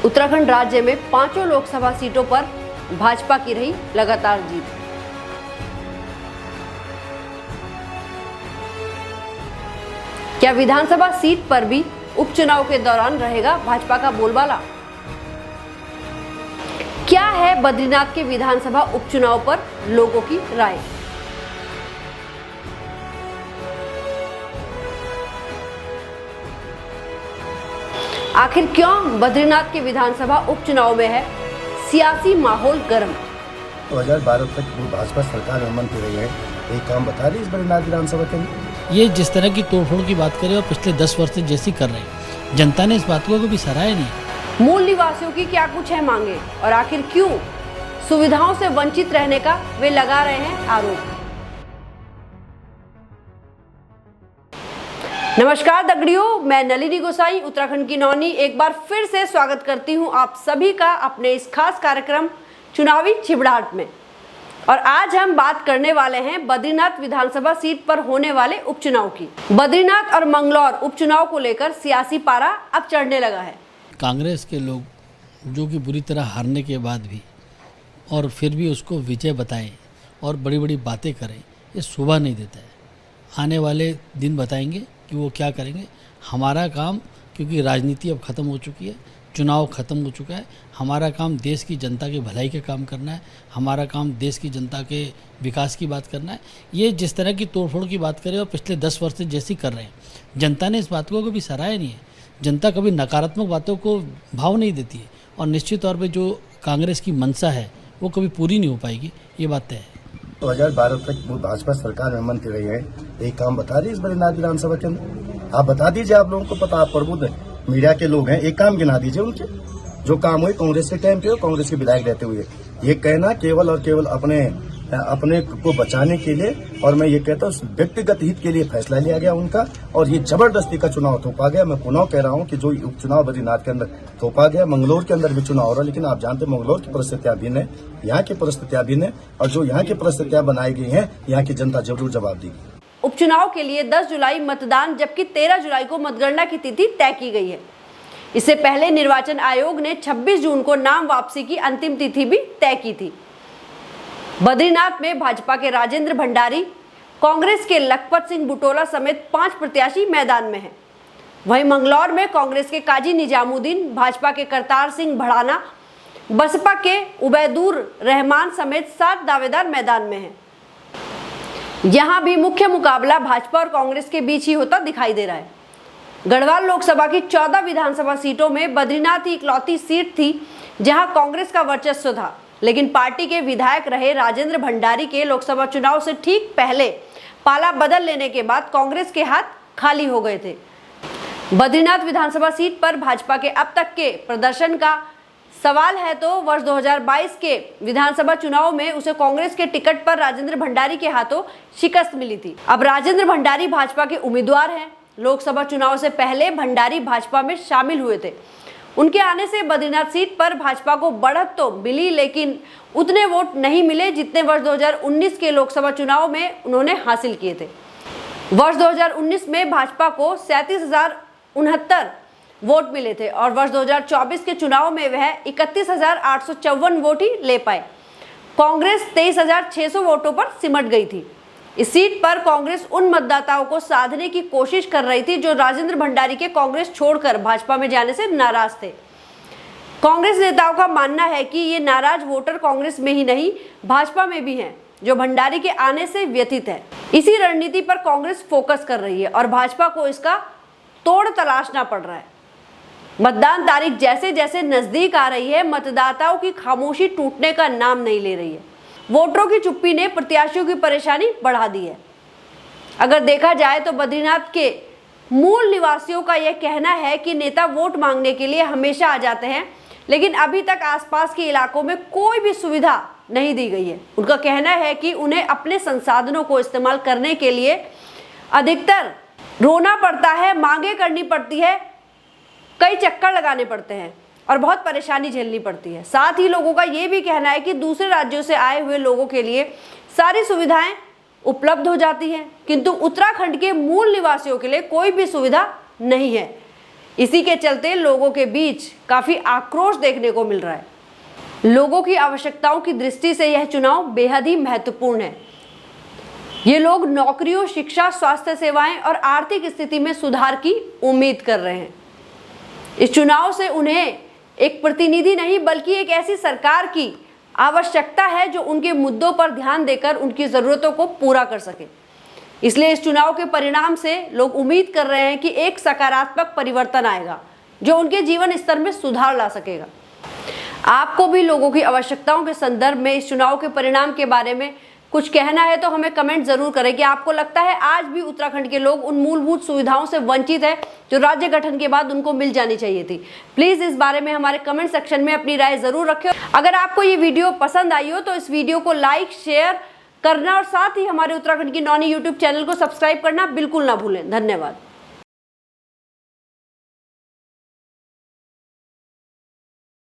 उत्तराखंड राज्य में 5 लोकसभा सीटों पर भाजपा की रही लगातार जीत। क्या विधानसभा सीट पर भी उपचुनाव के दौरान रहेगा भाजपा का बोलबाला? क्या है बद्रीनाथ के विधानसभा उपचुनाव पर लोगों की राय? आखिर क्यों बद्रीनाथ के विधानसभा उपचुनाव में है सियासी माहौल गर्म? 2012 तक वो भाजपा सरकार में मंत्री रही है, एक काम बता रही इस बद्रीनाथ विधानसभा के अंदर। ये जिस तरह की तोड़फोड़ की बात करें और पिछले 10 वर्ष से जैसी कर रहे हैं, जनता ने इस बात को कभी सराहा नहीं। मूल निवासियों की क्या कुछ है मांगे और आखिर क्यों सुविधाओं से वंचित रहने का वे लगा रहे हैं आरोप? नमस्कार दगड़ियों, मैं नलिनी गोसाई उत्तराखंड की नौनी एक बार फिर से स्वागत करती हूं आप सभी का अपने इस खास कार्यक्रम चुनावी चिबड़ाहट में। और आज हम बात करने वाले हैं बद्रीनाथ विधानसभा सीट पर होने वाले उपचुनाव की। बद्रीनाथ और मंगलौर उपचुनाव को लेकर सियासी पारा अब चढ़ने लगा है। कांग्रेस के लोग जो कि बुरी तरह हारने के बाद भी और फिर भी उसको विजय बताएं और बड़ी बड़ी बातें करें, ये शोभा नहीं देता है। आने वाले दिन बताएंगे कि वो क्या करेंगे। हमारा काम, क्योंकि राजनीति अब ख़त्म हो चुकी है, चुनाव ख़त्म हो चुका है, हमारा काम देश की जनता की भलाई का काम करना है, हमारा काम देश की जनता के विकास की बात करना है। ये जिस तरह की तोड़फोड़ की बात करें और पिछले 10 वर्ष से जैसी कर रहे हैं, जनता ने इस बात को कभी सराहा नहीं है। जनता कभी नकारात्मक बातों को भाव नहीं देती है और निश्चित तौर पर जो कांग्रेस की मंशा है वो कभी पूरी नहीं हो पाएगी, ये बात तय है। 2012 तक वो भाजपा सरकार में मंत्री रही है, एक काम बता रही इस बद्रीनाथ विधानसभा के अंदर। आप बता दीजिए, आप लोगों को पता, आप प्रबुद्ध मीडिया के लोग हैं, एक काम गिना दीजिए उनके जो काम हुए कांग्रेस के टाइम पे और कांग्रेस के विधायक रहते हुए। ये कहना केवल और केवल अपने को बचाने के लिए, और मैं ये कहता हूँ व्यक्तिगत हित के लिए फैसला लिया गया उनका, और ये जबरदस्ती का चुनाव थोपा गया। मैं पुनः कह रहा हूँ कि जो उपचुनाव बद्रीनाथ के अंदर थोपा गया, मंगलौर के अंदर भी चुनाव हो रहा है, लेकिन आप जानते हैं मंगलौर की परिस्थितियां भिन्न है, यहाँ की परिस्थितियां भिन्न है, और जो यहाँ की परिस्थितियां बनाई गई है, यहाँ की जनता जरूर जवाब देगी। उपचुनाव के लिए 10 जुलाई मतदान, जबकि 13 जुलाई को मतगणना की तिथि तय की गई है। इससे पहले निर्वाचन आयोग ने 26 जून को नाम वापसी की अंतिम तिथि भी तय की थी। बद्रीनाथ में भाजपा के राजेंद्र भंडारी, कांग्रेस के लखपत सिंह बुटोला समेत 5 प्रत्याशी मैदान में हैं। वहीं मंगलौर में कांग्रेस के काजी निजामुद्दीन, भाजपा के करतार सिंह भड़ाना, बसपा के उबैदुर रहमान समेत 7 दावेदार मैदान में हैं। यहां भी मुख्य मुकाबला भाजपा और कांग्रेस के बीच ही होता दिखाई दे रहा है। गढ़वाल लोकसभा की 14 विधानसभा सीटों में बद्रीनाथ ही इकलौती सीट थी जहां कांग्रेस का वर्चस्व था, लेकिन पार्टी के विधायक रहे राजेंद्र भंडारी के लोकसभा चुनाव से ठीक पहले पाला बदल लेने के बाद कांग्रेस के हाथ खाली हो गए थे। बद्रीनाथ विधानसभा सीट पर भाजपा के अब तक के प्रदर्शन का सवाल है तो वर्ष 2022 के विधानसभा चुनाव में उसे कांग्रेस के टिकट पर राजेंद्र भंडारी के हाथों शिकस्त मिली थी। अब राजेंद्र भंडारी भाजपा के उम्मीदवार हैं। लोकसभा चुनाव से पहले भंडारी भाजपा में शामिल हुए थे। उनके आने से बद्रीनाथ सीट पर भाजपा को बढ़त तो मिली, लेकिन उतने वोट नहीं मिले जितने वर्ष 2019 के लोकसभा चुनाव में उन्होंने हासिल किए थे। वर्ष 2019 में भाजपा को 37,069 वोट मिले थे और वर्ष 2024 के चुनाव में वह 31,854 वोट ही ले पाए। कांग्रेस 23,600 वोटों पर सिमट गई थी। इस सीट पर कांग्रेस उन मतदाताओं को साधने की कोशिश कर रही थी जो राजेंद्र भंडारी के कांग्रेस छोड़कर भाजपा में जाने से नाराज थे। कांग्रेस नेताओं का मानना है कि ये नाराज वोटर कांग्रेस में ही नहीं, भाजपा में भी हैं, जो भंडारी के आने से व्यथित है। इसी रणनीति पर कांग्रेस फोकस कर रही है और भाजपा को इसका तोड़ तलाशना पड़ रहा है। मतदान तारीख जैसे जैसे नजदीक आ रही है, मतदाताओं की खामोशी टूटने का नाम नहीं ले रही है। वोटरों की चुप्पी ने प्रत्याशियों की परेशानी बढ़ा दी है। अगर देखा जाए तो बद्रीनाथ के मूल निवासियों का यह कहना है कि नेता वोट मांगने के लिए हमेशा आ जाते हैं, लेकिन अभी तक आसपास के इलाकों में कोई भी सुविधा नहीं दी गई है। उनका कहना है कि उन्हें अपने संसाधनों को इस्तेमाल करने के लिए अधिकतर रोना पड़ता है, मांगे करनी पड़ती है, कई चक्कर लगाने पड़ते हैं और बहुत परेशानी झेलनी पड़ती है। साथ ही लोगों का ये भी कहना है कि दूसरे राज्यों से आए हुए लोगों के लिए सारी सुविधाएं उपलब्ध हो जाती हैं, किंतु उत्तराखंड के मूल निवासियों के लिए कोई भी सुविधा नहीं है। इसी के चलते लोगों के बीच काफी आक्रोश देखने को मिल रहा है। लोगों की आवश्यकताओं की दृष्टि से यह चुनाव बेहद ही महत्वपूर्ण है। ये लोग नौकरियों, शिक्षा, स्वास्थ्य सेवाएं और आर्थिक स्थिति में सुधार की उम्मीद कर रहे हैं। इस चुनाव से उन्हें एक प्रतिनिधि नहीं बल्कि एक ऐसी सरकार की आवश्यकता है जो उनके मुद्दों पर ध्यान देकर उनकी जरूरतों को पूरा कर सके। इसलिए इस चुनाव के परिणाम से लोग उम्मीद कर रहे हैं कि एक सकारात्मक परिवर्तन आएगा जो उनके जीवन स्तर में सुधार ला सकेगा। आपको भी लोगों की आवश्यकताओं के संदर्भ में इस चुनाव के परिणाम के बारे में कुछ कहना है तो हमें कमेंट जरूर करें कि आपको लगता है आज भी उत्तराखंड के लोग उन मूलभूत सुविधाओं से वंचित है जो राज्य गठन के बाद उनको मिल जानी चाहिए थी। प्लीज इस बारे में हमारे कमेंट सेक्शन में अपनी राय जरूर रखें। अगर आपको ये वीडियो पसंद आई हो तो इस वीडियो को लाइक, शेयर करना और साथ ही हमारे उत्तराखंड की नौनी यूट्यूब चैनल को सब्सक्राइब करना बिल्कुल ना भूलें। धन्यवाद।